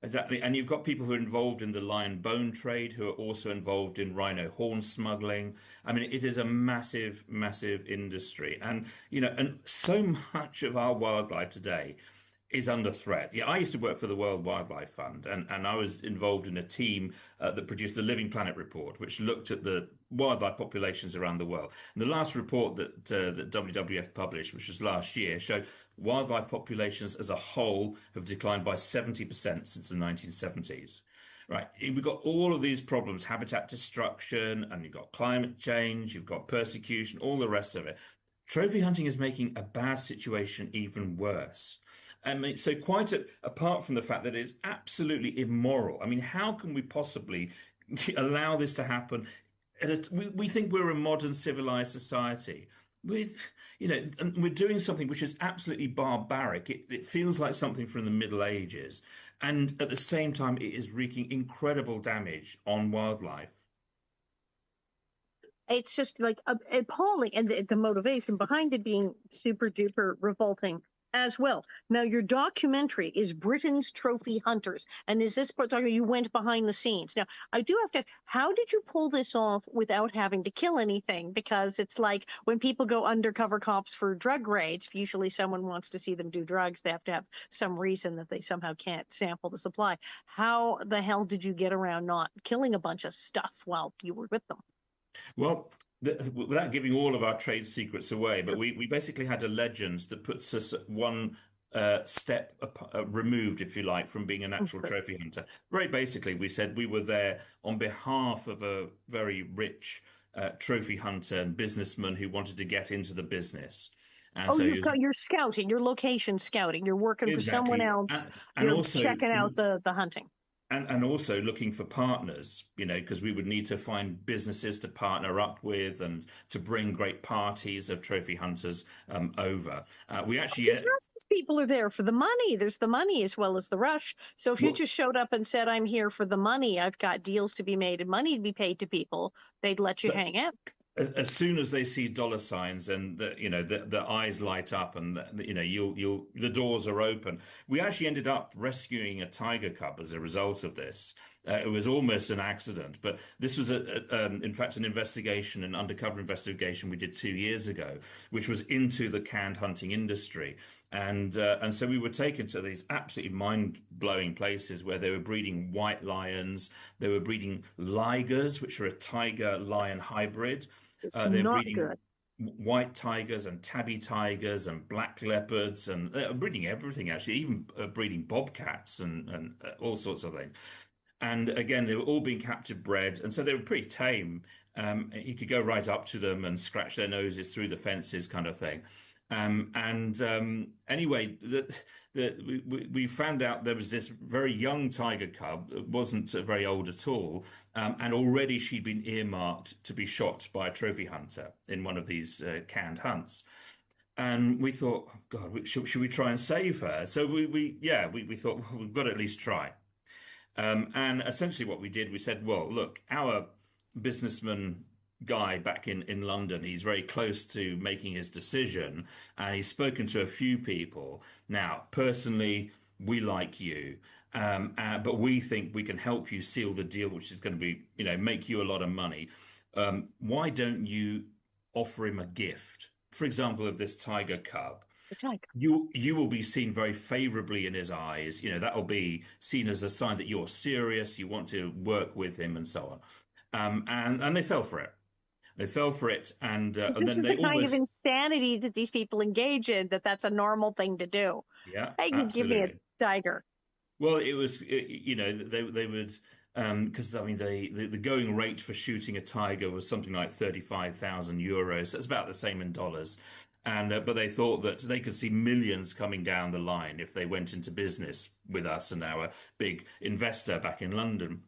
[SPEAKER 2] Exactly. And you've got people who are involved in the lion bone trade who are also involved in rhino horn smuggling. I mean, it is a massive, massive industry. And so much of our wildlife today is under threat. Yeah, I used to work for the World Wildlife Fund, and I was involved in a team that produced the Living Planet report, which looked at the wildlife populations around the world. And the last report that WWF published, which was last year, showed wildlife populations as a whole have declined by 70% since the 1970s. Right, we've got all of these problems, habitat destruction, and you've got climate change, you've got persecution, all the rest of it. Trophy hunting is making a bad situation even worse. I mean, so apart from the fact that it's absolutely immoral. I mean, how can we possibly allow this to happen? We think we're a modern civilized society. And we're doing something which is absolutely barbaric. It feels like something from the Middle Ages, and at the same time, it is wreaking incredible damage on wildlife.
[SPEAKER 1] It's just like appalling, and the motivation behind it being super duper revolting as well. Now, your documentary is Britain's Trophy Hunters, and is this part you went behind the scenes? Now, I do have to ask, how did you pull this off without having to kill anything? Because it's like when people go undercover cops for drug raids, usually someone wants to see them do drugs. They have to have some reason that they somehow can't sample the supply. How the hell did you get around not killing a bunch of stuff while you were with them?
[SPEAKER 2] Well, without giving all of our trade secrets away, but we basically had a legend that puts us one step removed, if you like, from being an actual trophy hunter. Very basically, we said we were there on behalf of a very rich trophy hunter and businessman who wanted to get into the business. And
[SPEAKER 1] Oh,
[SPEAKER 2] so he was
[SPEAKER 1] you're scouting, you're location scouting. You're working for someone
[SPEAKER 2] exactly,
[SPEAKER 1] else.
[SPEAKER 2] and
[SPEAKER 1] You're
[SPEAKER 2] also
[SPEAKER 1] checking out the hunting.
[SPEAKER 2] and also looking for partners, because we would need to find businesses to partner up with and to bring great parties of trophy hunters over. We actually,
[SPEAKER 1] These people are there for the money. There's the money as well as the rush. So if you
[SPEAKER 2] well,
[SPEAKER 1] just showed up and said, "I'm here for the money. I've got deals to be made and money to be paid to people," they'd let you hang out.
[SPEAKER 2] as soon as they see dollar signs and the eyes light up and you'll the doors are open. We actually ended up rescuing a tiger cub as a result of this. It was almost an accident, but this was in fact an investigation, an undercover investigation we did 2 years ago, which was into the canned hunting industry, and so we were taken to these absolutely mind-blowing places where they were breeding white lions, they were breeding ligers, which are a tiger lion hybrid.
[SPEAKER 1] It's
[SPEAKER 2] They're
[SPEAKER 1] not
[SPEAKER 2] breeding
[SPEAKER 1] good.
[SPEAKER 2] white tigers and tabby tigers and black leopards and breeding everything actually, even breeding bobcats and all sorts of things. And again, they were all being captive bred, and so they were pretty tame. You could go right up to them and scratch their noses through the fences, kind of thing. Anyway, we found out there was this very young tiger cub that wasn't very old at all, and already she'd been earmarked to be shot by a trophy hunter in one of these canned hunts. And we thought, God, should we try and save her? So we thought, well, we've got to at least try. And essentially, what we did, we said, well, look, our businessman guy back in London, he's very close to making his decision, and he's spoken to a few people. Now, personally, we like you, but we think we can help you seal the deal, which is going to be, make you a lot of money. Why don't you offer him a gift? For example, of this tiger cub.
[SPEAKER 1] The tiger.
[SPEAKER 2] You will be seen very favorably in his eyes. That will be seen as a sign that you're serious, you want to work with him, and so on. And they fell for it. They fell for it, and
[SPEAKER 1] This
[SPEAKER 2] then
[SPEAKER 1] is
[SPEAKER 2] they
[SPEAKER 1] the kind of
[SPEAKER 2] almost,
[SPEAKER 1] insanity that these people engage in, that's a normal thing to do.
[SPEAKER 2] yeah,
[SPEAKER 1] Hey, give me a
[SPEAKER 2] absolutely.
[SPEAKER 1] tiger.
[SPEAKER 2] Well, they would because I mean the going rate for shooting a tiger was something like 35,000 euros. That's about the same in dollars. And but they thought that they could see millions coming down the line if they went into business with us and our big investor back in London.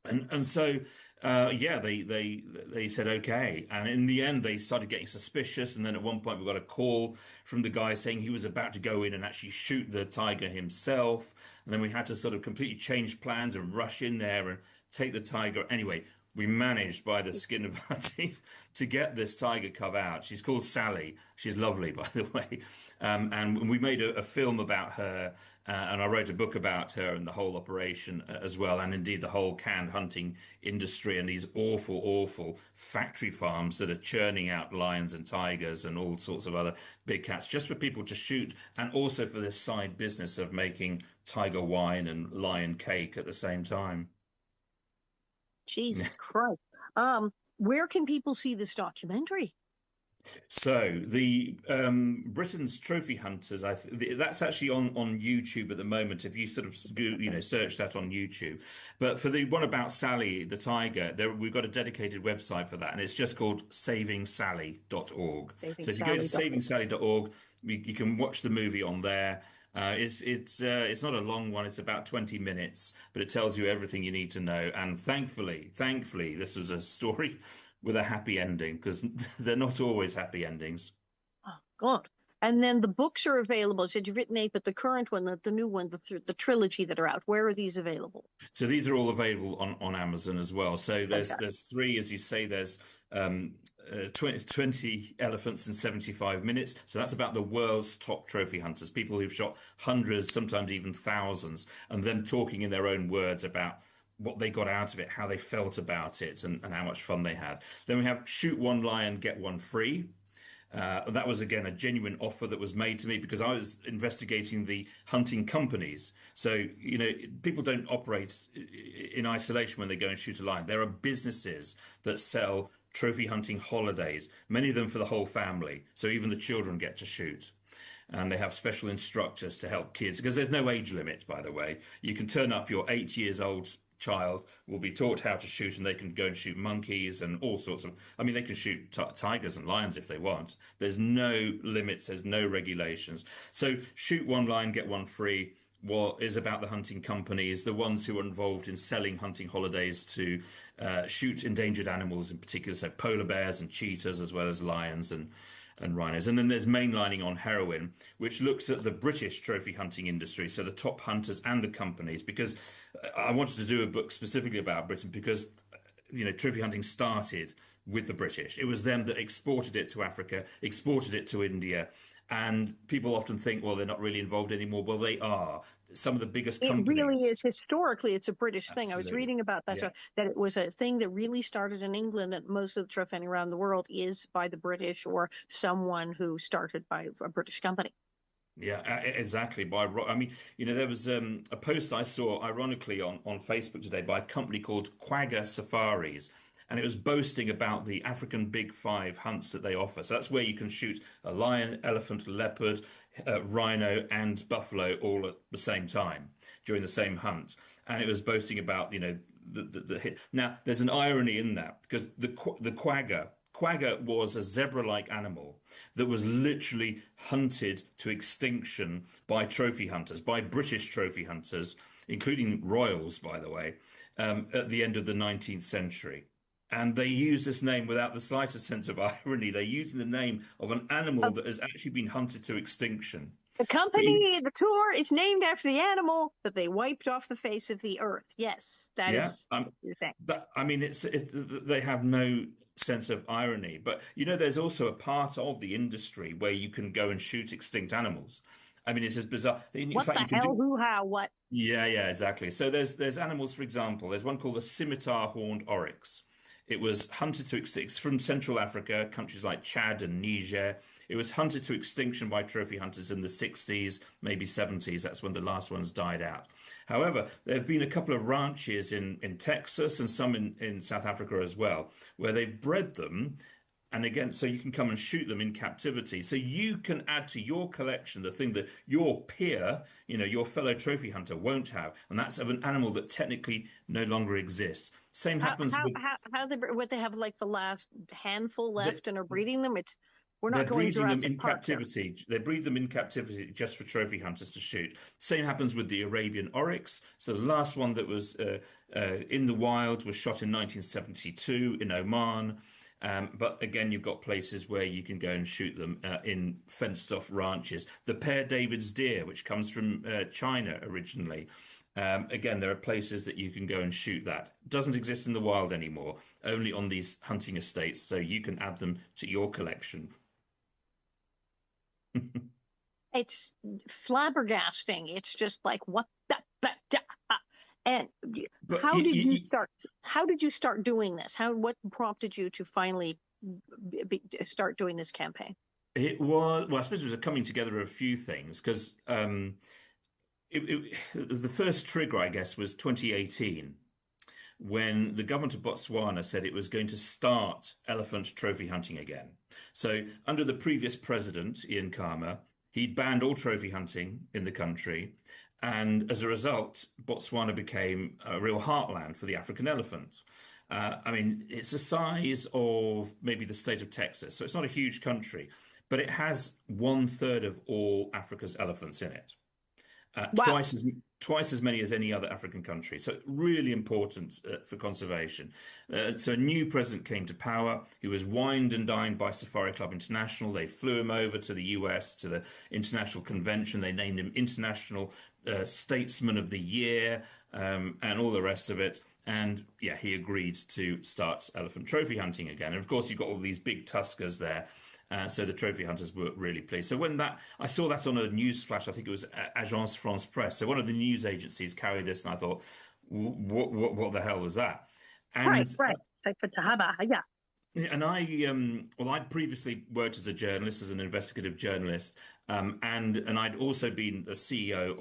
[SPEAKER 2] And so yeah, they said okay, and in the end they started getting suspicious, and then at one point we got a call from the guy saying he was about to go in and actually shoot the tiger himself, and then we had to sort of completely change plans and rush in there and take the tiger. Anyway, we managed by the skin of our teeth to get this tiger cub out. She's called Sally. She's lovely, by the way. And we made a film about her, and I wrote a book about her and the whole operation as well, and indeed the whole canned hunting industry and these awful, awful factory farms that are churning out lions and tigers and all sorts of other big cats just for people to shoot, and also for this side business of making tiger wine and lion cake at the same time.
[SPEAKER 1] Jesus Christ. Where can people see this documentary?
[SPEAKER 2] So the Britain's Trophy Hunters, that's actually on YouTube at the moment. If you sort of search that on YouTube, but for the one about Sally the tiger, we've got a dedicated website for that, and it's just called savingsally.org.
[SPEAKER 1] Saving
[SPEAKER 2] So if you go to
[SPEAKER 1] Sally.
[SPEAKER 2] savingsally.org, you can watch the movie on there. It's not a long one. It's about 20 minutes, but it tells you everything you need to know. And thankfully, this was a story with a happy ending because they're not always happy endings.
[SPEAKER 1] Oh, God. And then the books are available. You said you've written eight, but the current one, the new one, the trilogy that are out, where are these available?
[SPEAKER 2] So these are all available on Amazon as well. So
[SPEAKER 1] Fantastic.
[SPEAKER 2] there's three, as you say. There's 20 elephants in 75 minutes. So that's about the world's top trophy hunters, people who've shot hundreds, sometimes even thousands, and them talking in their own words about what they got out of it, how they felt about it, and how much fun they had. Then we have shoot one lion, get one free. That was again a genuine offer that was made to me because I was investigating the hunting companies. So, people don't operate in isolation when they go and shoot a lion. There are businesses that sell trophy hunting holidays, many of them for the whole family. So even the children get to shoot. And they have special instructors to help kids because there's no age limit, by the way. You can turn up your 8 years old child will be taught how to shoot, and they can go and shoot monkeys and all sorts of. I mean, they can shoot tigers and lions if they want. There's no limits. There's no regulations. So shoot one lion, get one free. What is about the hunting companies, the ones who are involved in selling hunting holidays to shoot endangered animals in particular, so polar bears and cheetahs, as well as lions and rhinos. And then there's mainlining on heroin, which looks at the British trophy hunting industry, so the top hunters and the companies, because I wanted to do a book specifically about Britain because, trophy hunting started with the British. It was them that exported it to Africa, exported it to India. And people often think, well, they're not really involved anymore. Well, they are. Some of the biggest
[SPEAKER 1] It really
[SPEAKER 2] companies.
[SPEAKER 1] is. Historically, it's a British thing. I was
[SPEAKER 2] Absolutely.
[SPEAKER 1] reading about that,
[SPEAKER 2] Yeah.
[SPEAKER 1] so that it was a thing that really started in England, and most of the trophy hunting around the world is by the British or someone who started by a British company.
[SPEAKER 2] Yeah, exactly. I mean, there was a post I saw, ironically, on Facebook today by a company called Quagga Safaris, and it was boasting about the African Big Five hunts that they offer. So that's where you can shoot a lion, elephant, leopard, rhino, and buffalo all at the same time during the same hunt. And it was boasting about, the hit. Now, there's an irony in that because the quagga was a zebra-like animal that was literally hunted to extinction by trophy hunters, by British trophy hunters, including royals, by the way, at the end of the 19th century. And they use this name without the slightest sense of irony. They're using the name of an animal
[SPEAKER 1] Uh,
[SPEAKER 2] that has actually been hunted to extinction.
[SPEAKER 1] the
[SPEAKER 2] But
[SPEAKER 1] company, the tour is named after the animal that they wiped off the face of the earth. Yes, that
[SPEAKER 2] yeah,
[SPEAKER 1] is the thing.
[SPEAKER 2] I mean, they have no sense of irony. But there's also a part of the industry where you can go and shoot extinct animals. I mean, it is bizarre. In
[SPEAKER 1] What
[SPEAKER 2] fact,
[SPEAKER 1] the
[SPEAKER 2] you can
[SPEAKER 1] hell,
[SPEAKER 2] do.
[SPEAKER 1] who, how, what?
[SPEAKER 2] Yeah, yeah, exactly. So there's animals, for example, there's one called the scimitar horned oryx. It was hunted to extinction from Central Africa, countries like Chad and Niger. It was hunted to extinction by trophy hunters in the 60s, maybe 70s. That's when the last ones died out. However, there have been a couple of ranches in Texas and some in South Africa as well, where they've bred them. And again, so you can come and shoot them in captivity. So you can add to your collection the thing that your peer, your fellow trophy hunter won't have. And that's of an animal that technically no longer exists. Same happens with
[SPEAKER 1] What they have like the last handful
[SPEAKER 2] the,
[SPEAKER 1] left and are breeding them. We're
[SPEAKER 2] they're
[SPEAKER 1] not going
[SPEAKER 2] breeding them
[SPEAKER 1] Jurassic
[SPEAKER 2] in
[SPEAKER 1] Park here.
[SPEAKER 2] captivity. They breed them in captivity just for trophy hunters to shoot. Same happens with the Arabian oryx. So the last one that was in the wild was shot in 1972 in Oman. But again, you've got places where you can go and shoot them in fenced-off ranches. The Pear David's deer, which comes from China originally. Again, there are places that you can go and shoot that. Doesn't exist in the wild anymore, only on these hunting estates, so you can add them to your collection.
[SPEAKER 1] It's flabbergasting. It's just like what the. And
[SPEAKER 2] But
[SPEAKER 1] how did you start? How did you start doing this? What prompted you to finally start doing this campaign?
[SPEAKER 2] it was, well, I suppose it was a coming together of a few things because the first trigger, I guess, was 2018 when the government of Botswana said it was going to start elephant trophy hunting again. So, under the previous president, Ian Khama, he'd banned all trophy hunting in the country. And as a result, Botswana became a real heartland for the African elephant. I mean, it's the size of maybe the state of Texas. So it's not a huge country, but it has 1/3 of all Africa's elephants in it.
[SPEAKER 1] Wow.
[SPEAKER 2] Twice as many as any other African country. So really important for conservation. So a new president came to power. He was wined and dined by Safari Club International. They flew him over to the US to the International Convention. They named him International Statesman of the Year and all the rest of it. And yeah, he agreed to start elephant trophy hunting again. And of course, you've got all these big tuskers there. So the trophy hunters were really pleased. So when I saw that on a news flash, I think it was Agence France Presse. So one of the news agencies carried this, and I thought, what the hell was that?
[SPEAKER 1] Right,
[SPEAKER 2] And
[SPEAKER 1] right. Yeah.
[SPEAKER 2] and I'd previously worked as a journalist, as an investigative journalist, and I'd also been a CEO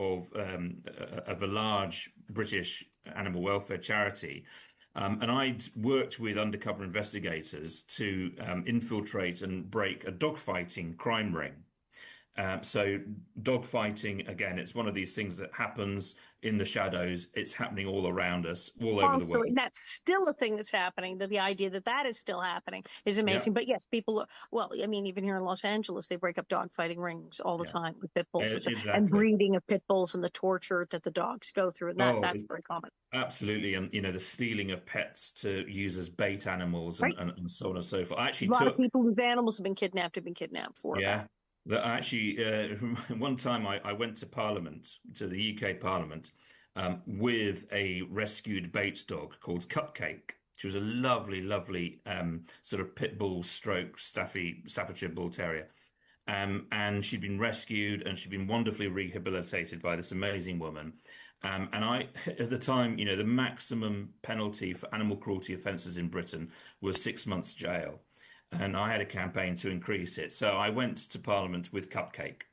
[SPEAKER 2] of a large British animal welfare charity. And I'd worked with undercover investigators to infiltrate and break a dogfighting crime ring. So dogfighting, again, it's one of these things that happens in the shadows. It's happening all around us, all over the
[SPEAKER 1] Also,
[SPEAKER 2] world.
[SPEAKER 1] that's still a thing that's happening. That the idea that is still happening is
[SPEAKER 2] Yeah,
[SPEAKER 1] amazing. But yes, people. Well, I mean, even here in Los Angeles, they break up dog fighting rings all the
[SPEAKER 2] yeah,
[SPEAKER 1] time with pit bulls and stuff, and
[SPEAKER 2] exactly.
[SPEAKER 1] breeding of pit bulls and the torture that the dogs go through, and
[SPEAKER 2] Oh,
[SPEAKER 1] that's very common.
[SPEAKER 2] absolutely. And, the stealing of pets to use as bait animals
[SPEAKER 1] Right.
[SPEAKER 2] and so on and so forth. I
[SPEAKER 1] A
[SPEAKER 2] actually
[SPEAKER 1] lot of
[SPEAKER 2] took,
[SPEAKER 1] people whose animals have been kidnapped for that.
[SPEAKER 2] yeah, that actually, one time I went to Parliament, to the UK Parliament, with a rescued bait dog called Cupcake. She was a lovely, lovely sort of pit bull stroke Staffordshire Bull Terrier. And she'd been rescued and she'd been wonderfully rehabilitated by this amazing woman. And at the time, the maximum penalty for animal cruelty offences in Britain was 6 months jail. And I had a campaign to increase it. So I went to Parliament with Cupcake.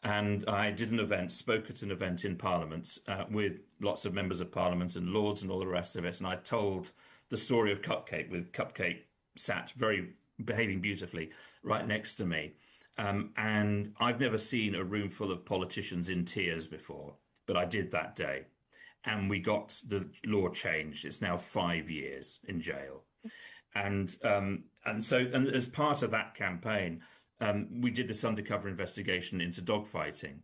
[SPEAKER 2] And I did an event, spoke at an event in Parliament with lots of members of Parliament and Lords and all the rest of it. And I told the story of Cupcake with Cupcake sat behaving beautifully right next to me. And I've never seen a room full of politicians in tears before, but I did that day. And we got the law changed. It's now 5 years in jail. And as part of that campaign, we did this undercover investigation into dogfighting,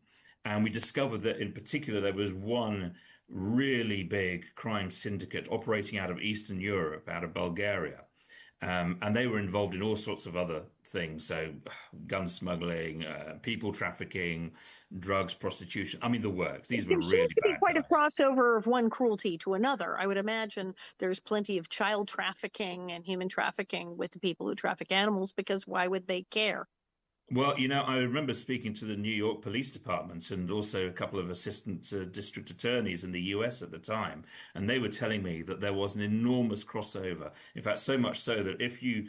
[SPEAKER 2] and we discovered that in particular there was one really big crime syndicate operating out of Eastern Europe, out of Bulgaria, and they were involved in all sorts of other things, so gun smuggling, people trafficking, drugs, prostitution. I mean, the works. These were
[SPEAKER 1] There seems
[SPEAKER 2] really
[SPEAKER 1] to be
[SPEAKER 2] bad
[SPEAKER 1] quite a
[SPEAKER 2] guys.
[SPEAKER 1] crossover of one cruelty to another. I would imagine there's plenty of child trafficking and human trafficking with the people who traffic animals because why would they care?
[SPEAKER 2] Well, I remember speaking to the New York Police Department and also a couple of assistant district attorneys in the US at the time, and they were telling me that there was an enormous crossover. In fact, so much so that if you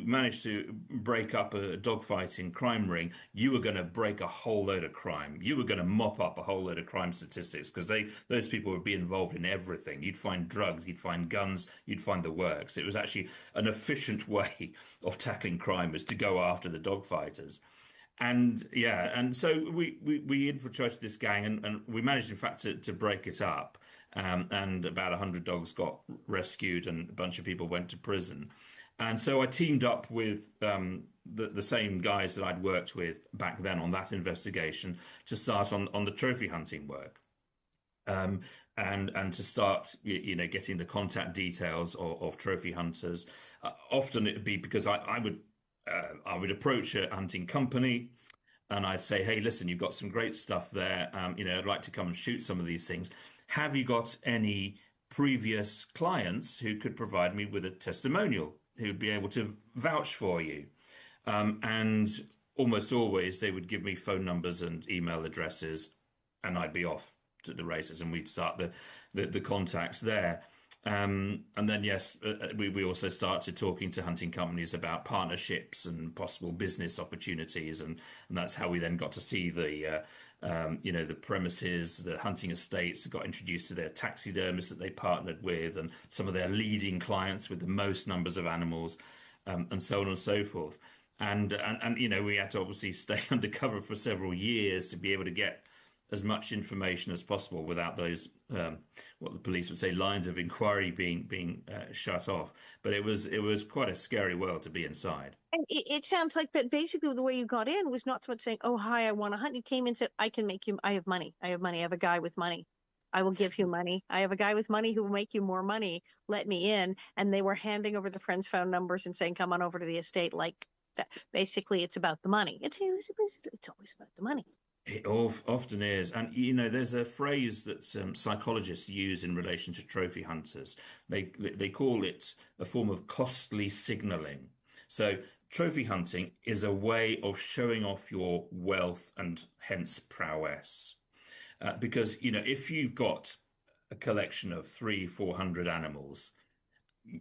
[SPEAKER 2] managed to break up a dogfighting crime ring, you were going to break a whole load of crime. You were going to mop up a whole load of crime statistics because those people would be involved in everything. You'd find drugs, you'd find guns, you'd find the works. It was actually an efficient way of tackling crime was to go after the dogfighters. And yeah, and so we infiltrated this gang and we managed, in fact, to break it up. And about 100 dogs got rescued and a bunch of people went to prison. And so I teamed up with the same guys that I'd worked with back then on that investigation to start on the trophy hunting work. Um, and to start, getting the contact details of trophy hunters. Often it'd be because I would approach a hunting company and I'd say, hey, listen, you've got some great stuff there. I'd like to come and shoot some of these things. Have you got any previous clients who could provide me with a testimonial, who'd be able to vouch for you? And almost always they would give me phone numbers and email addresses, and I'd be off to the races, and we'd start the contacts there. And then, yes, we also started talking to hunting companies about partnerships and possible business opportunities, and that's how we then got to see the premises, the hunting estates, got introduced to their taxidermists that they partnered with, and some of their leading clients with the most numbers of animals, and so on and so forth. And we had to obviously stay undercover for several years to be able to get as much information as possible without those what the police would say lines of inquiry being shut off. But it was quite a scary world to be inside.
[SPEAKER 1] And it sounds like that basically the way you got in was not so much saying, "Oh, hi, I want to hunt." You came in and said, "I can make you. I have money. I have money. I have a guy with money. I will give you money. I have a guy with money who will make you more money. Let me in." And they were handing over the friends' phone numbers and saying, "Come on over to the estate." Like that. Basically, it's about the money. It's always about the money.
[SPEAKER 2] It often is. And, there's a phrase that psychologists use in relation to trophy hunters. They call it a form of costly signaling. So, trophy hunting is a way of showing off your wealth and hence prowess. Because, if you've got a collection of 400 animals,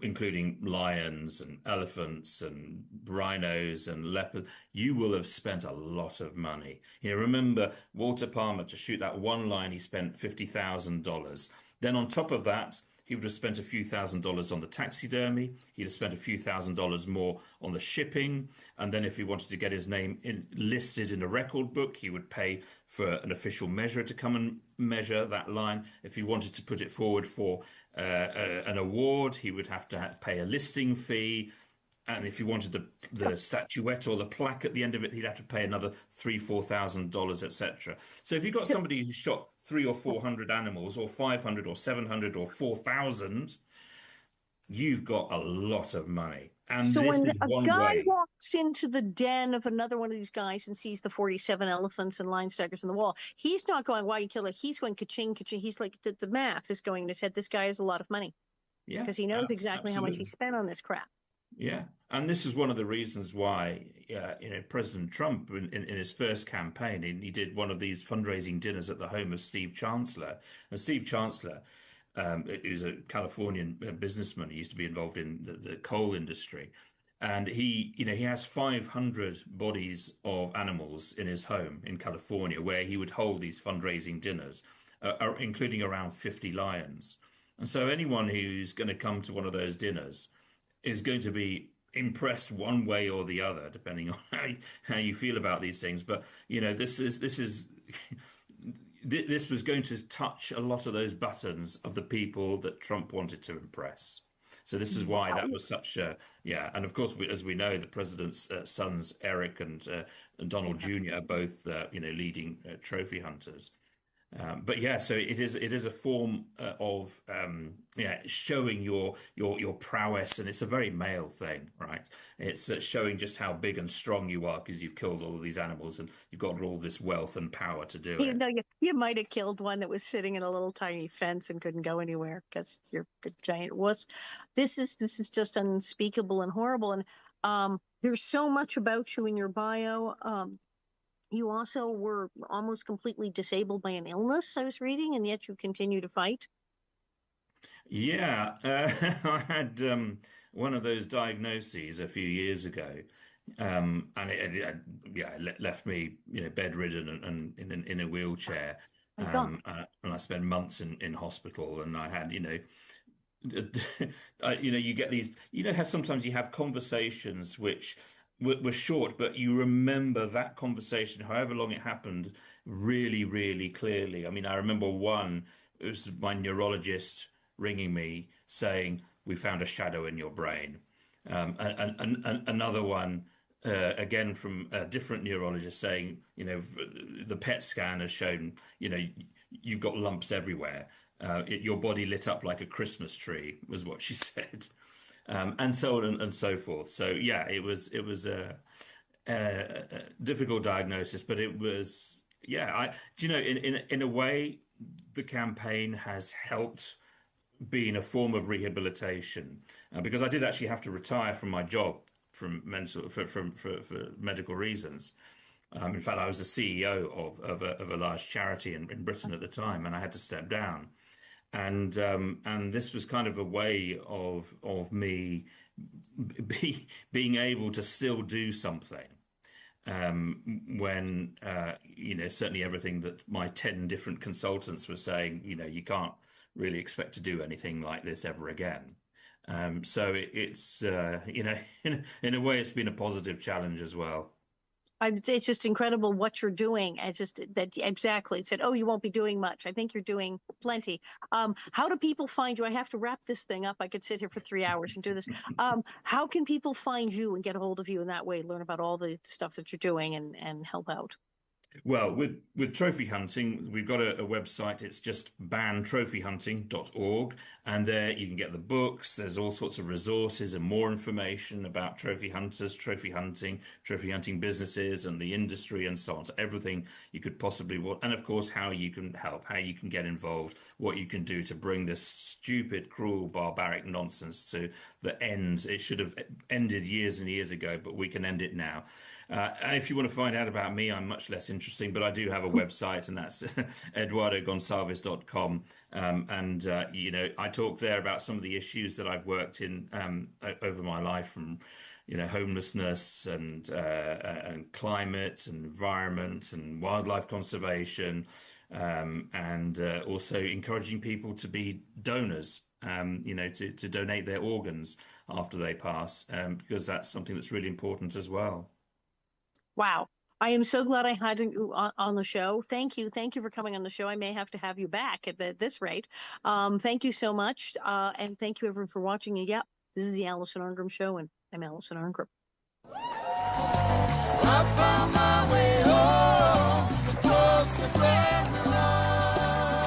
[SPEAKER 2] including lions and elephants and rhinos and leopards, you will have spent a lot of money. Remember Walter Palmer, to shoot that one lion, he spent $50,000. Then on top of that, he would have spent a few $1,000s on the taxidermy. He'd have spent a few $1,000s more on the shipping. And then if he wanted to get his name listed in a record book, he would pay for an official measurer to come and measure that line. If he wanted to put it forward for an award, he would have to pay a listing fee. And if he wanted the statuette or the plaque at the end of it, he'd have to pay another $3,000, $4,000, etc. So if you've got somebody who shot 300 or 400 animals, or 500 or 700 or 4,000, you've got a lot of money. And
[SPEAKER 1] So
[SPEAKER 2] this
[SPEAKER 1] when
[SPEAKER 2] is
[SPEAKER 1] a
[SPEAKER 2] one
[SPEAKER 1] guy
[SPEAKER 2] way.
[SPEAKER 1] walks into the den of another one of these guys and sees the 47 elephants and line staggers on the wall, he's not going, "Why you kill it?" He's going, "Ka-ching, ka-ching." He's like, the math is going in his head. This guy has a lot of money
[SPEAKER 2] Yeah,
[SPEAKER 1] because he knows exactly how much he
[SPEAKER 2] absolutely.
[SPEAKER 1] spent on this crap.
[SPEAKER 2] Yeah, and this is one of the reasons why, President Trump, in his first campaign, he did one of these fundraising dinners at the home of Steve Chancellor. And Steve Chancellor, who's a Californian businessman, he used to be involved in the coal industry, and he has 500 bodies of animals in his home in California, where he would hold these fundraising dinners, including around 50 lions. And so anyone who's going to come to one of those dinners is going to be impressed one way or the other, depending on how you feel about these things. But this is this was going to touch a lot of those buttons of the people that Trump wanted to impress. So this is why that was such a yeah. And of course, as we know, the president's sons, Eric and Donald Jr., are both leading trophy hunters. But yeah, so it is a form of yeah, showing your prowess, and it's a very male thing, right? It's showing just how big and strong you are because you've killed all of these animals and you've got all this wealth and power to do
[SPEAKER 1] Even
[SPEAKER 2] it.
[SPEAKER 1] though you might have killed one that was sitting in a little tiny fence and couldn't go anywhere because you're a giant wuss. This is just unspeakable and horrible. And There's so much about you in your bio. You also were almost completely disabled by an illness, I was reading, and yet you continue to fight.
[SPEAKER 2] Yeah, I had one of those diagnoses a few years ago, and yeah, it left me, bedridden and in a wheelchair,
[SPEAKER 1] My God.
[SPEAKER 2] and I spent months in hospital, and I had, you get these, how sometimes you have conversations which were short, but you remember that conversation, however long it happened, really, really clearly. I mean, I remember one, it was my neurologist ringing me saying, "We found a shadow in your brain." And another one, again from a different neurologist saying, the PET scan has shown, you've got lumps everywhere. Your body lit up like a Christmas tree, was what she said, and so on and so forth. So yeah, it was a difficult diagnosis, but it was, yeah. In a way, the campaign has helped being a form of rehabilitation, because I did actually have to retire from my job from mental for medical reasons. In fact, I was the CEO of a large charity in Britain at the time, and I had to step down. And this was kind of a way of me being able to still do something, when certainly everything that my 10 different consultants were saying, you can't really expect to do anything like this ever again. So it's in a way it's been a positive challenge as well.
[SPEAKER 1] It's just incredible what you're doing. It's just that exactly. It said, "Oh, you won't be doing much." I think you're doing plenty. How do people find you? I have to wrap this thing up. I could sit here for 3 hours and do this. How can people find you and get a hold of you in that way? Learn about all the stuff that you're doing and help out.
[SPEAKER 2] Well, with trophy hunting, we've got a website. It's just bantrophyhunting.org, and there you can get the books. There's all sorts of resources and more information about trophy hunters, trophy hunting businesses, and the industry, and so on. So everything you could possibly want, and of course, how you can help, how you can get involved, what you can do to bring this stupid, cruel, barbaric nonsense to the end. It should have ended years and years ago, but we can end it now. And if you want to find out about me, I'm much less interesting, but I do have a website, and that's eduardogonçalves.com. And, I talk there about some of the issues that I've worked in over my life, from, homelessness and climate and environment and wildlife conservation, and also encouraging people to be donors. To donate their organs after they pass, because that's something that's really important as well.
[SPEAKER 1] Wow. I am so glad I had you on the show. Thank you. Thank you for coming on the show. I may have to have you back at this rate. Thank you so much. And thank you everyone for watching. And yeah, this is the Alison Arngrim Show, and I'm Alison Arngrim. I found my way home.